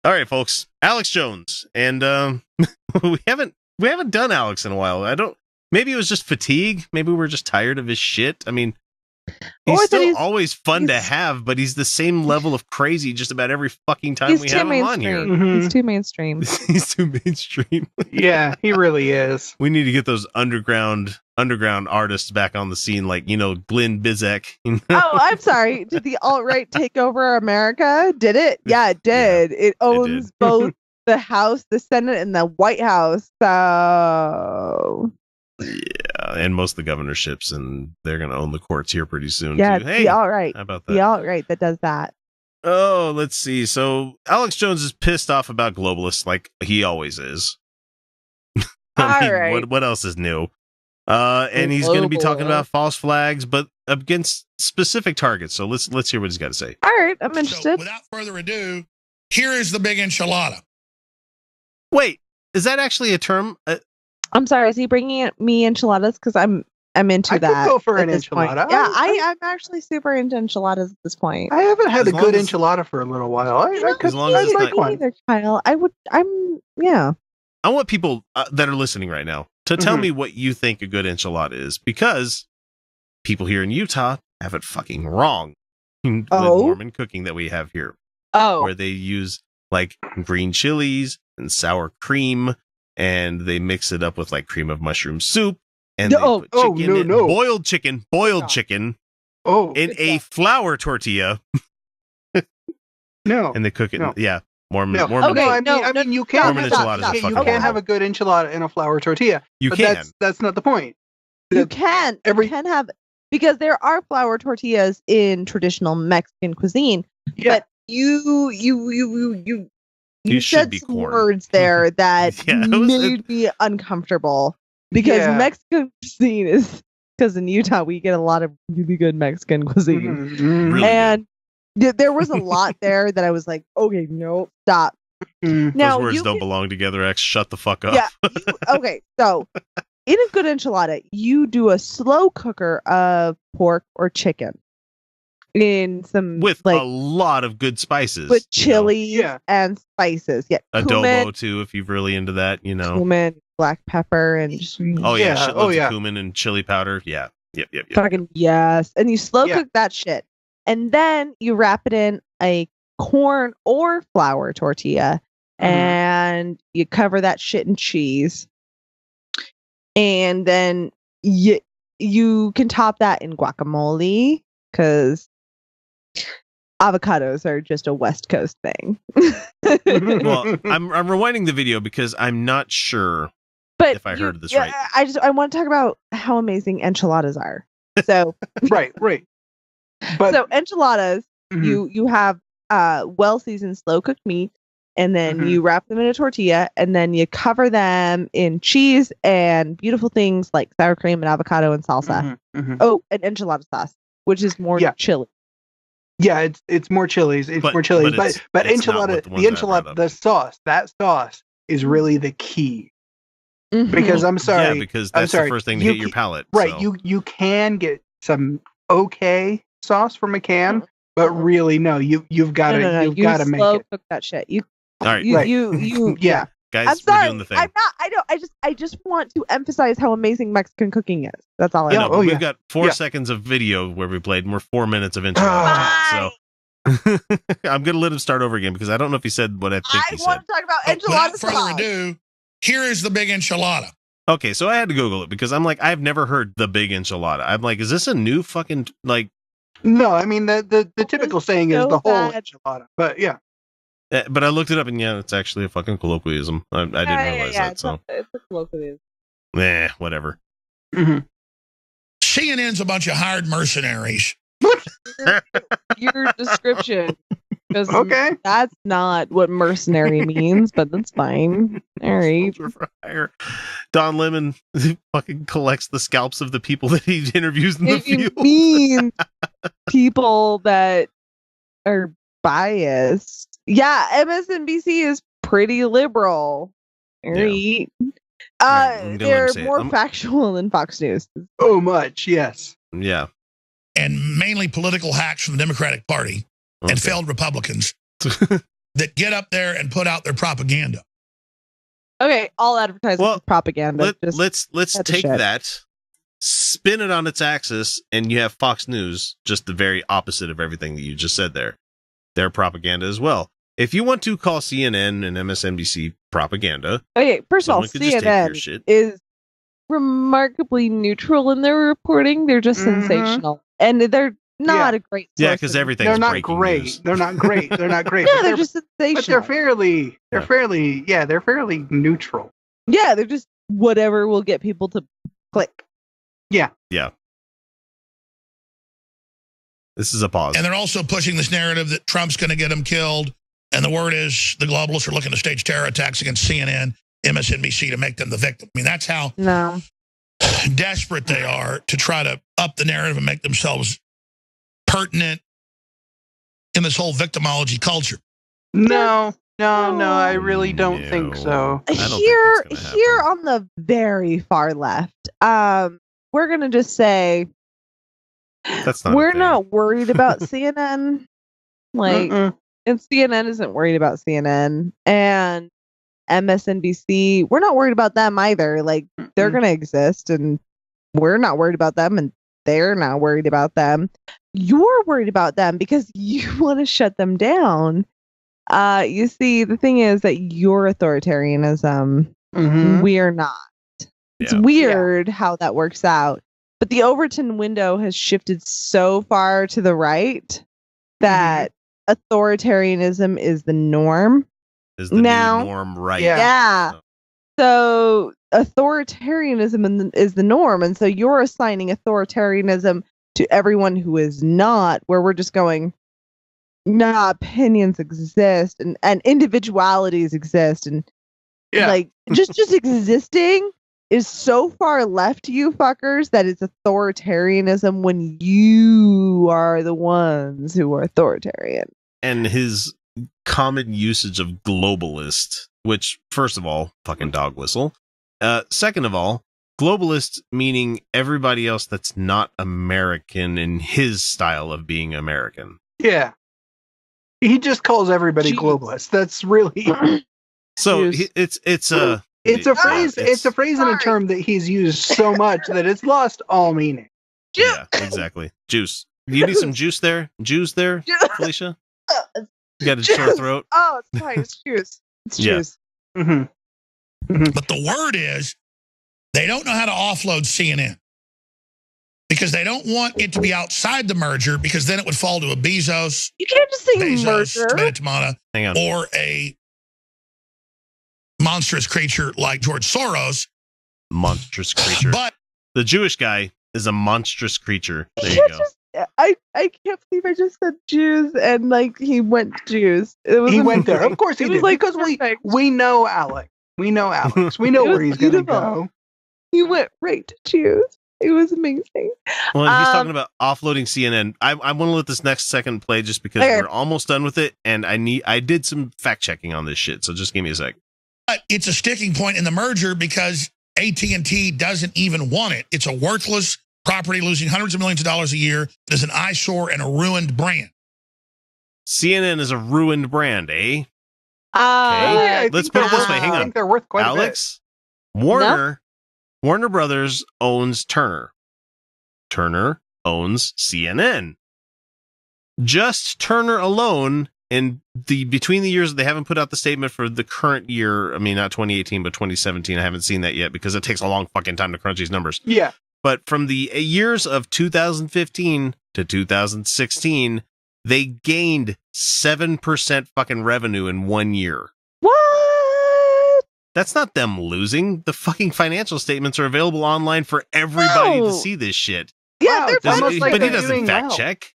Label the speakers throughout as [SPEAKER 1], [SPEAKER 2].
[SPEAKER 1] All right, folks. Alex Jones, and we haven't done Alex in a while. Maybe it was just fatigue. Maybe we're just tired of his shit. I mean, he's always fun to have, but he's the same level of crazy just about every fucking time we have him on here.
[SPEAKER 2] Mm-hmm. He's too mainstream.
[SPEAKER 1] He's too mainstream.
[SPEAKER 3] Yeah, he really is.
[SPEAKER 1] We need to get those underground artists back on the scene, like, Glenn Bizek.
[SPEAKER 2] Oh, I'm sorry. Did the alt-right take over America? Did it? Yeah, it did. It owns both the House, the Senate, and the White House. So...
[SPEAKER 1] Yeah, and most of the governorships, and they're going to own the courts here pretty soon.
[SPEAKER 2] Yeah,
[SPEAKER 1] too. Hey,
[SPEAKER 2] the alt-right.
[SPEAKER 1] How about that?
[SPEAKER 2] The alt-right that does that.
[SPEAKER 1] Oh, let's see. So Alex Jones is pissed off about globalists, like he always is.
[SPEAKER 2] Right.
[SPEAKER 1] What else is new? And he's going to be talking about false flags, but against specific targets. So let's hear what he's got to say.
[SPEAKER 2] All right, I'm interested.
[SPEAKER 4] So without further ado, here is the big enchilada.
[SPEAKER 1] Wait, is that actually a term?
[SPEAKER 2] I'm sorry. Is he bringing me enchiladas? Because I'm into that.
[SPEAKER 3] I could go for an enchilada.
[SPEAKER 2] Point. Yeah, I'm actually super into enchiladas at this point.
[SPEAKER 3] I haven't had a good enchilada for a little while. I like one.
[SPEAKER 2] Either, Kyle. Yeah.
[SPEAKER 1] I want people that are listening right now to tell me what you think a good enchilada is, because people here in Utah have it fucking wrong. The Mormon cooking that we have here.
[SPEAKER 2] Oh.
[SPEAKER 1] Where they use like green chilies and sour cream, and they mix it up with like cream of mushroom soup, and they put chicken boiled chicken in a flour tortilla.
[SPEAKER 3] No.
[SPEAKER 1] And they cook it.
[SPEAKER 3] No.
[SPEAKER 1] Yeah. Mormon.
[SPEAKER 3] I mean, you can have a good enchilada in a flour tortilla.
[SPEAKER 1] You can.
[SPEAKER 3] That's not the point.
[SPEAKER 2] You can have, because there are flour tortillas in traditional Mexican cuisine. Yeah. But you said some words there that made me uncomfortable, because Mexican cuisine is, because in Utah we get a lot of really good Mexican cuisine,
[SPEAKER 1] really
[SPEAKER 2] and there was a lot there that I was like, okay, no, stop.
[SPEAKER 1] Now, those words don't belong together, X. Shut the fuck up.
[SPEAKER 2] Yeah. Okay, so in a good enchilada, you do a slow cooker of pork or chicken in some
[SPEAKER 1] with a lot of good spices,
[SPEAKER 2] with chili and spices. Yeah,
[SPEAKER 1] adobo too, if you're really into that.
[SPEAKER 2] Cumin, black pepper, and just
[SPEAKER 1] shitloads of cumin and chili powder. Yeah, yep.
[SPEAKER 2] Fucking yes, and you slow cook that shit. And then you wrap it in a corn or flour tortilla, and you cover that shit in cheese. And then you can top that in guacamole, because avocados are just a West Coast thing.
[SPEAKER 1] Well, I'm rewinding the video because I'm not sure if I heard this right.
[SPEAKER 2] I want to talk about how amazing enchiladas are. So
[SPEAKER 3] right.
[SPEAKER 2] But, so enchiladas, you have well seasoned slow cooked meat, and then you wrap them in a tortilla, and then you cover them in cheese and beautiful things like sour cream and avocado and salsa. Oh, and enchilada sauce, which is more chili.
[SPEAKER 3] Yeah, it's more chilies. But enchilada, the sauce, that sauce is really the key. Because I'm sorry,
[SPEAKER 1] because that's the first thing to hit your palate.
[SPEAKER 3] Right, so. You can get some sauce from a can, but really you've got to make it.
[SPEAKER 2] Cook that shit.
[SPEAKER 1] All right.
[SPEAKER 3] Yeah.
[SPEAKER 1] Guys,
[SPEAKER 2] I'm sorry.
[SPEAKER 1] we're doing the thing.
[SPEAKER 2] I'm not. I just want to emphasize how amazing Mexican cooking is. That's all I know.
[SPEAKER 1] We've got 4 seconds of video where we played, and we're 4 minutes of enchilada. So I'm gonna let him start over again, because I don't know if he said what I think he said.
[SPEAKER 2] I want to talk about enchilada sauce.
[SPEAKER 4] Without further ado, here is the big enchilada.
[SPEAKER 1] Okay, so I had to Google it, because I'm like, I've never heard the big enchilada. I'm like, is this a new fucking like?
[SPEAKER 3] No, I mean the typical saying is the whole enchilada, but yeah.
[SPEAKER 1] But I looked it up, and it's actually a fucking colloquialism. I didn't realize that.
[SPEAKER 2] It's a colloquialism.
[SPEAKER 1] Whatever.
[SPEAKER 4] CNN's a bunch of hired mercenaries.
[SPEAKER 2] Your description. Okay. That's not what mercenary means, but that's fine. All right.
[SPEAKER 1] Don Lemon fucking collects the scalps of the people that he interviews in the field.
[SPEAKER 2] You mean people that are biased. Yeah, MSNBC is pretty liberal. All right. They're more factual than Fox News.
[SPEAKER 3] Oh, much, yes.
[SPEAKER 1] Yeah.
[SPEAKER 4] And mainly political hacks from the Democratic Party and failed Republicans. that get up there and put out their propaganda.
[SPEAKER 2] Okay, all advertising is propaganda.
[SPEAKER 1] Let's take that, spin it on its axis, and you have Fox News, just the very opposite of everything that you just said there. They're propaganda as well. If you want to call CNN and MSNBC propaganda,
[SPEAKER 2] okay, first of all, CNN is remarkably neutral in their reporting. They're just sensational, and they're not a great source.
[SPEAKER 1] Yeah, because everything's breaking news.
[SPEAKER 3] They're not great. They're not great.
[SPEAKER 2] No, they're just sensational.
[SPEAKER 3] But they're fairly neutral.
[SPEAKER 2] Yeah, they're just whatever will get people to click.
[SPEAKER 3] Yeah.
[SPEAKER 1] Yeah. This is a pause.
[SPEAKER 4] And they're also pushing this narrative that Trump's going to get him killed. And the word is the globalists are looking to stage terror attacks against CNN, MSNBC to make them the victim. I mean, that's how desperate they are to try to up the narrative and make themselves pertinent in this whole victimology culture.
[SPEAKER 3] No, I really don't think so.
[SPEAKER 2] Here on the very far left, we're going to just say we're not worried about CNN. And CNN isn't worried about CNN, and MSNBC, we're not worried about them either. Like, they're going to exist, and we're not worried about them, and they're not worried about them. You're worried about them because you want to shut them down. You see, the thing is that you're authoritarianism. We're not. It's weird how that works out. But the Overton window has shifted so far to the right that authoritarianism is the norm.
[SPEAKER 1] Is the new norm, right?
[SPEAKER 2] Yeah. So authoritarianism is the norm, and so you're assigning authoritarianism to everyone who is not, where we're just going, nah, opinions exist and individualities exist, and like just existing is so far left to you fuckers that it's authoritarianism when you are the ones who are authoritarian.
[SPEAKER 1] And his common usage of globalist, which, first of all, fucking dog whistle. Second of all, globalist meaning everybody else that's not American in his style of being American.
[SPEAKER 3] Yeah. He just calls everybody globalist. That's really...
[SPEAKER 1] So it's a
[SPEAKER 3] phrase. It's a phrase and a term that he's used so much that it's lost all meaning.
[SPEAKER 1] Yeah, exactly. Juice. You need some juice there? Juice there, Felicia? You got a sore throat?
[SPEAKER 2] Oh, it's fine. It's juice. It's juice.
[SPEAKER 4] But the word is they don't know how to offload CNN because they don't want it to be outside the merger, because then it would fall to a Bezos.
[SPEAKER 2] You can't just say merger.
[SPEAKER 4] Tomato, or a monstrous creature like George Soros.
[SPEAKER 1] Monstrous creature.
[SPEAKER 4] But
[SPEAKER 1] the Jewish guy is a monstrous creature. There you go.
[SPEAKER 2] I can't believe I just said Jews and like he went Jews.
[SPEAKER 3] He went there. Of course he did. Like, because we know Alex. We know Alex. We know where he's going to go.
[SPEAKER 2] He went right to Jews. It was amazing.
[SPEAKER 1] Well, he's talking about offloading CNN. I want to let this next second play just because we're almost done with it, and I did some fact checking on this shit. So just give me a sec.
[SPEAKER 4] But it's a sticking point in the merger because AT&T doesn't even want it. It's a worthless property losing hundreds of millions of dollars a year. It is an eyesore and a ruined brand.
[SPEAKER 1] CNN is a ruined brand, eh?
[SPEAKER 3] Okay.
[SPEAKER 1] Let's put it this way. Hang on.
[SPEAKER 3] I think they're worth quite
[SPEAKER 1] Alex,
[SPEAKER 3] a bit.
[SPEAKER 1] Warner Brothers owns Turner. Turner owns CNN. Just Turner alone, in between the years, they haven't put out the statement for the current year. I mean, not 2018, but 2017. I haven't seen that yet because it takes a long fucking time to crunch these numbers.
[SPEAKER 3] Yeah.
[SPEAKER 1] But from the years of 2015 to 2016, they gained 7% fucking revenue in 1 year.
[SPEAKER 2] What?
[SPEAKER 1] That's not them losing. The fucking financial statements are available online for everybody to see this shit.
[SPEAKER 2] Yeah,
[SPEAKER 3] they're almost like
[SPEAKER 1] but he doesn't fact check.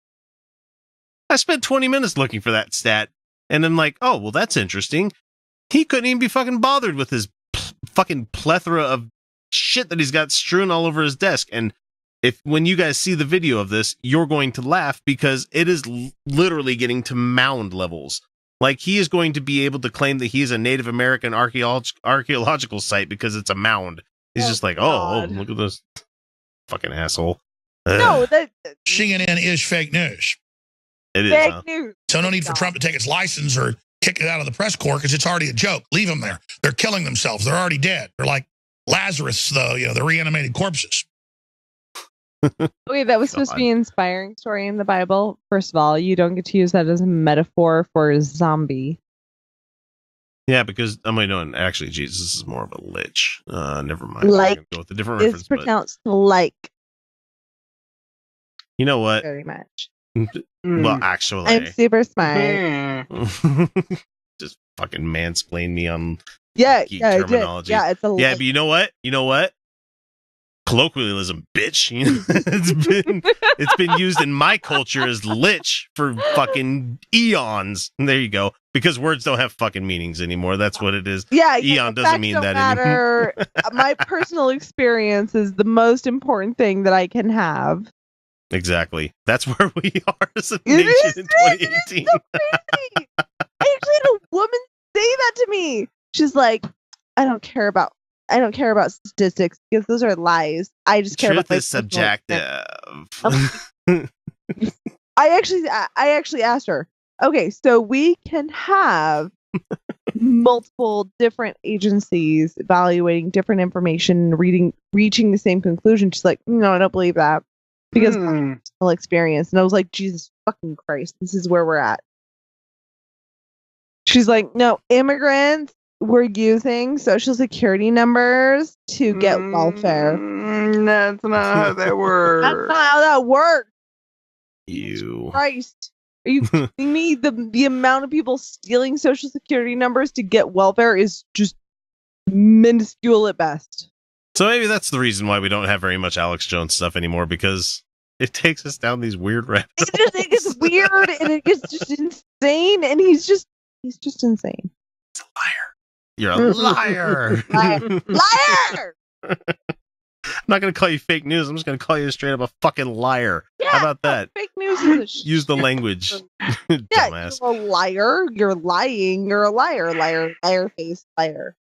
[SPEAKER 1] I spent 20 minutes looking for that stat, and I'm like, oh, well, that's interesting. He couldn't even be fucking bothered with his fucking plethora of shit that he's got strewn all over his desk. And when you guys see the video of this, you're going to laugh because it is literally getting to mound levels. Like, he is going to be able to claim that he is a Native American archaeological site because it's a mound. He's just like, oh, look at this fucking asshole.
[SPEAKER 2] No,
[SPEAKER 4] CNN is fake news.
[SPEAKER 1] It is
[SPEAKER 2] fake news.
[SPEAKER 4] So no need for Trump to take its license or kick it out of the press corps because it's already a joke. Leave them there. They're killing themselves. They're already dead. They're like Lazarus, the reanimated corpses.
[SPEAKER 2] Okay, that was supposed to be an inspiring story in the Bible. First of all, you don't get to use that as a metaphor for a zombie.
[SPEAKER 1] Yeah, because actually, Jesus is more of a lich. Never mind.
[SPEAKER 2] Like,
[SPEAKER 1] go with a different reference.
[SPEAKER 2] It's pronounced like.
[SPEAKER 1] You know what?
[SPEAKER 2] Very much.
[SPEAKER 1] Well, actually,
[SPEAKER 2] I'm super smart.
[SPEAKER 1] Just fucking mansplain me on
[SPEAKER 2] geek
[SPEAKER 1] terminology.
[SPEAKER 2] Yeah, it's a
[SPEAKER 1] but you know what? Colloquialism, bitch. It's been used in my culture as lich for fucking eons. There you go. Because words don't have fucking meanings anymore. That's what it is.
[SPEAKER 2] Yeah,
[SPEAKER 1] eon doesn't mean that anymore.
[SPEAKER 2] My personal experience is the most important thing that I can have.
[SPEAKER 1] Exactly. That's where we are as a nation in 2018.
[SPEAKER 2] It is so crazy. I actually had a woman say that to me. She's like, I don't care about statistics because those are lies. I just care about
[SPEAKER 1] truth is subjective.
[SPEAKER 2] I actually asked her, okay, so we can have multiple different agencies evaluating different information, reaching the same conclusion. She's like, no, I don't believe that because of my personal experience. And I was like, Jesus fucking Christ, this is where we're at. She's like, no, immigrants were using social security numbers to get welfare.
[SPEAKER 3] That's not how that works.
[SPEAKER 2] That's not how that works.
[SPEAKER 1] You.
[SPEAKER 2] Christ. Are you kidding me? The amount of people stealing social security numbers to get welfare is just minuscule at best.
[SPEAKER 1] So maybe that's the reason why we don't have very much Alex Jones stuff anymore, because it takes us down these weird rabbit holes.
[SPEAKER 2] It gets weird and it gets just insane, and he's just insane.
[SPEAKER 1] He's a liar. You're a liar.
[SPEAKER 2] Liar!
[SPEAKER 1] I'm not going to call you fake news. I'm just going to call you straight up a fucking liar.
[SPEAKER 2] Yeah,
[SPEAKER 1] how about that?
[SPEAKER 2] Fake news is a
[SPEAKER 1] Use the language.
[SPEAKER 2] Yeah,
[SPEAKER 1] dumbass.
[SPEAKER 2] you're a liar. You're lying. You're a liar. Liar face. Liar.